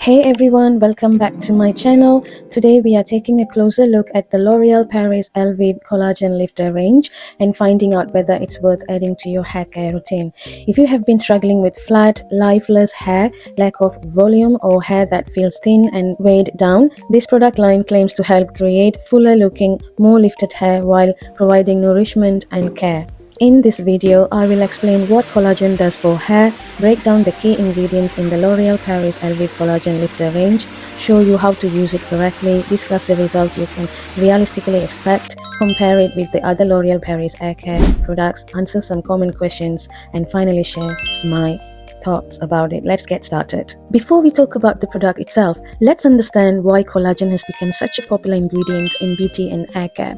Hey everyone, welcome back to my channel. Today we are taking a closer look at the LOrealParis Elvive Collagen Lifter range and finding out whether it's worth adding to your hair care routine. If you have been struggling with flat, lifeless hair, lack of volume, or hair that feels thin and weighed down, this product line claims to help create fuller looking, more lifted hair while providing nourishment and care. In this video, I will explain what collagen does for hair, break down the key ingredients in the LOrealParis Elvive Collagen Lifter range, show you how to use it correctly, discuss the results you can realistically expect, compare it with the other LOrealParis haircare products, answer some common questions, and finally share my thoughts about it. Let's get started. Before we talk about the product itself, let's understand why collagen has become such a popular ingredient in beauty and hair care.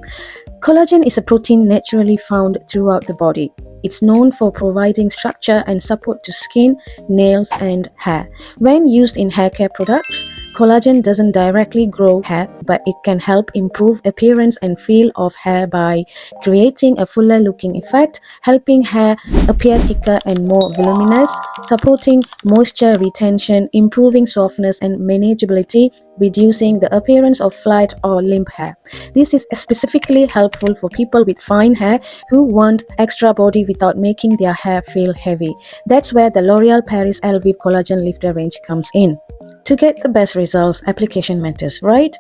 Collagen is a protein naturally found throughout the body. It's known for providing structure and support to skin, nails, and hair. When used in hair care products, collagen doesn't directly grow hair, but it can help improve appearance and feel of hair by creating a fuller looking effect, helping hair appear thicker and more voluminous, supporting moisture retention, improving softness and manageability, reducing the appearance of flat or limp hair. This is specifically helpful for people with fine hair who want extra body without making their hair feel heavy. That's where the LOrealParis Elvive Collagen Lifter range comes in. To get the best results, application matters, right?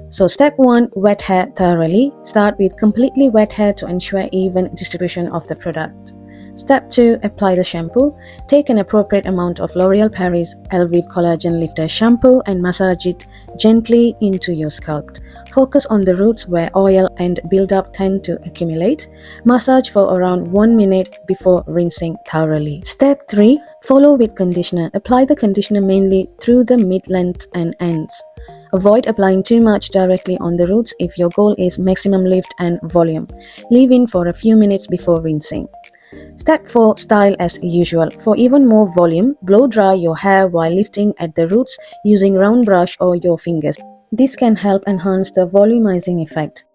So step 1, wet hair thoroughly. Start with completely wet hair to ensure even distribution of the product. Step 2, apply the shampoo. Take an appropriate amount of LOrealParis Elvive Collagen Lifter shampoo and massage it gently into your scalp. Focus on the roots where oil and buildup tend to accumulate. Massage for around 1 minute before rinsing thoroughly. Step 3, follow with conditioner. Apply the conditioner mainly through the mid-length and ends. Avoid applying too much directly on the roots if your goal is maximum lift and volume. Leave in for a few minutes before rinsing. Step 4, style as usual. For even more volume, blow dry your hair while lifting at the roots using round brush or your fingers. This can help enhance the volumizing effect.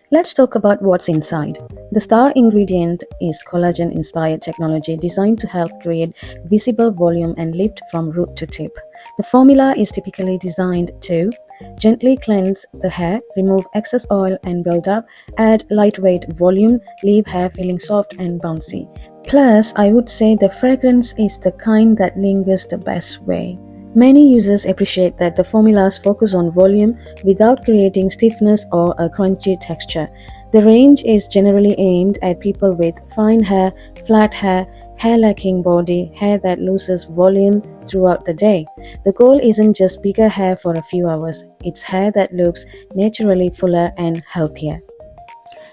Let's talk about what's inside. The star ingredient is collagen-inspired technology designed to help create visible volume and lift from root to tip. The formula is typically designed to gently cleanse the hair, remove excess oil and buildup, add lightweight volume, leave hair feeling soft and bouncy. Plus, I would say the fragrance is the kind that lingers the best way. Many users appreciate that the formulas focus on volume without creating stiffness or a crunchy texture. The range is generally aimed at people with fine hair, flat hair, hair lacking body, hair that loses volume throughout the day. The goal isn't just bigger hair for a few hours, it's hair that looks naturally fuller and healthier.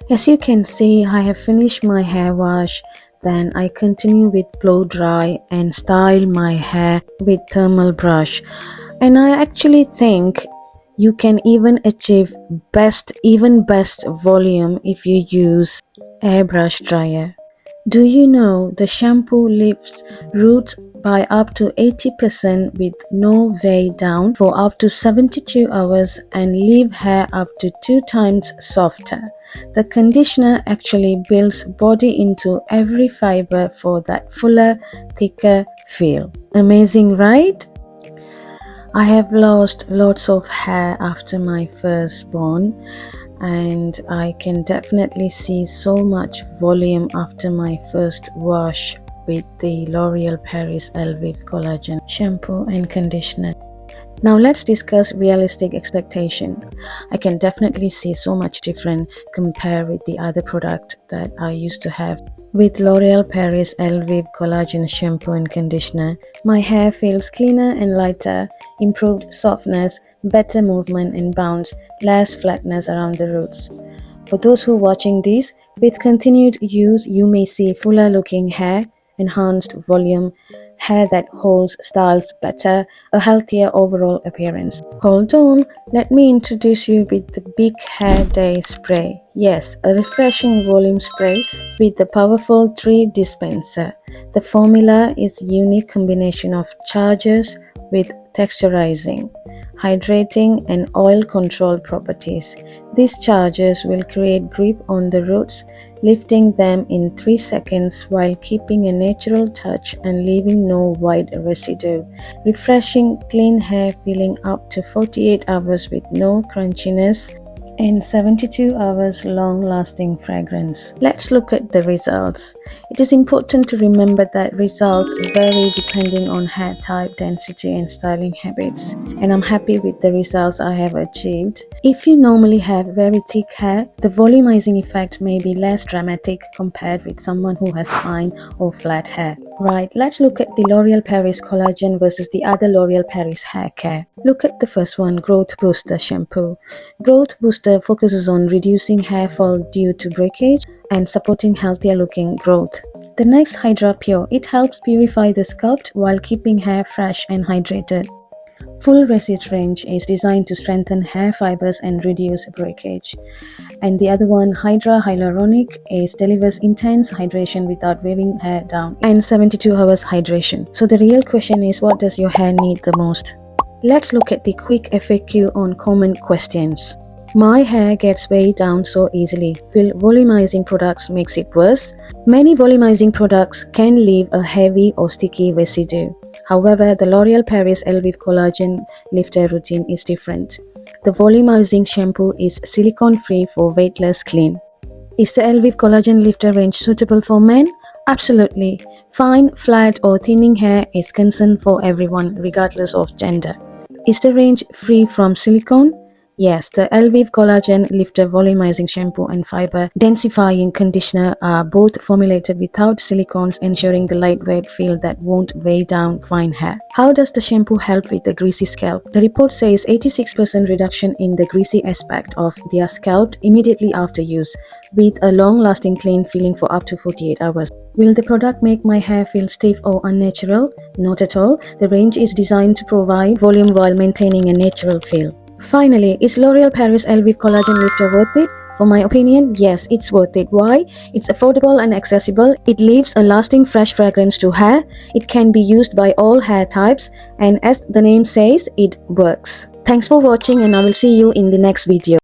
As you can see, I have finished my hair wash. Then I continue with blow dry and style my hair with thermal brush. And I actually think you can even achieve best volume if you use airbrush dryer. Do you know the shampoo lifts roots by up to 80% with no weigh down for up to 72 hours and leave hair up to 2 times softer? The conditioner actually builds body into every fiber for that fuller, thicker feel. Amazing, right? I have lost lots of hair after my firstborn, and I can definitely see so much volume after my first wash with the LOrealParis Elvive Collagen shampoo and conditioner. Now let's discuss realistic expectation. I can definitely see so much different compared with the other product that I used to have. With LOrealParis Elvive Collagen shampoo and conditioner, my hair feels cleaner and lighter, improved softness, better movement and bounce, less flatness around the roots. For those who are watching this, with continued use you may see fuller looking hair, enhanced volume, hair that holds styles better, a healthier overall appearance. Hold on, let me introduce you with the Big Hair Day Spray. Yes, a refreshing volume spray with the powerful 3 dispenser. The formula is a unique combination of chargers with texturizing. hydrating, and oil control properties. These chargers will create grip on the roots, lifting them in 3 seconds while keeping a natural touch and leaving no white residue. Refreshing, clean hair feeling up to 48 hours with no crunchiness, and 72 hours long-lasting fragrance. Let's look at the results. It is important to remember that results vary depending on hair type, density, and styling habits, and I'm happy with the results I have achieved. If you normally have very thick hair, the volumizing effect may be less dramatic compared with someone who has fine or flat hair. Right, let's look at the LOrealParis Collagen versus the other LOrealParis hair care. Look at the first one, Growth Booster Shampoo. Growth Booster focuses on reducing hair fall due to breakage and supporting healthier looking growth. The next, Hydra Pure. It helps purify the scalp while keeping hair fresh and hydrated. Full Resid range is designed to strengthen hair fibers and reduce breakage. And the other one, Hydra Hyaluronic, delivers intense hydration without wearing hair down, and 72 hours hydration. So the real question is, what does your hair need the most? Let's look at the quick FAQ on common questions. My hair gets weighed down so easily. Will volumizing products makes it worse? Many volumizing products can leave a heavy or sticky residue. However, the LOrealParis Elvive Collagen Lifter routine is different. The volumizing shampoo is silicone-free for weightless clean. Is the Elvive Collagen Lifter range suitable for men? Absolutely. Fine, flat, or thinning hair is concerned for everyone, regardless of gender. Is the range free from silicone? Yes, the Elvive Collagen Lifter Volumizing Shampoo and Fiber Densifying Conditioner are both formulated without silicones, ensuring the lightweight feel that won't weigh down fine hair. How does the shampoo help with the greasy scalp? The report says 86% reduction in the greasy aspect of their scalp immediately after use, with a long-lasting clean feeling for up to 48 hours. Will the product make my hair feel stiff or unnatural? Not at all. The range is designed to provide volume while maintaining a natural feel. Finally, is LOrealParis Elvive Collagen Lifter worth it? For my opinion, yes, it's worth it. Why? It's affordable and accessible. It leaves a lasting fresh fragrance to hair. It can be used by all hair types, and as the name says, it works. Thanks for watching, and I will see you in the next video.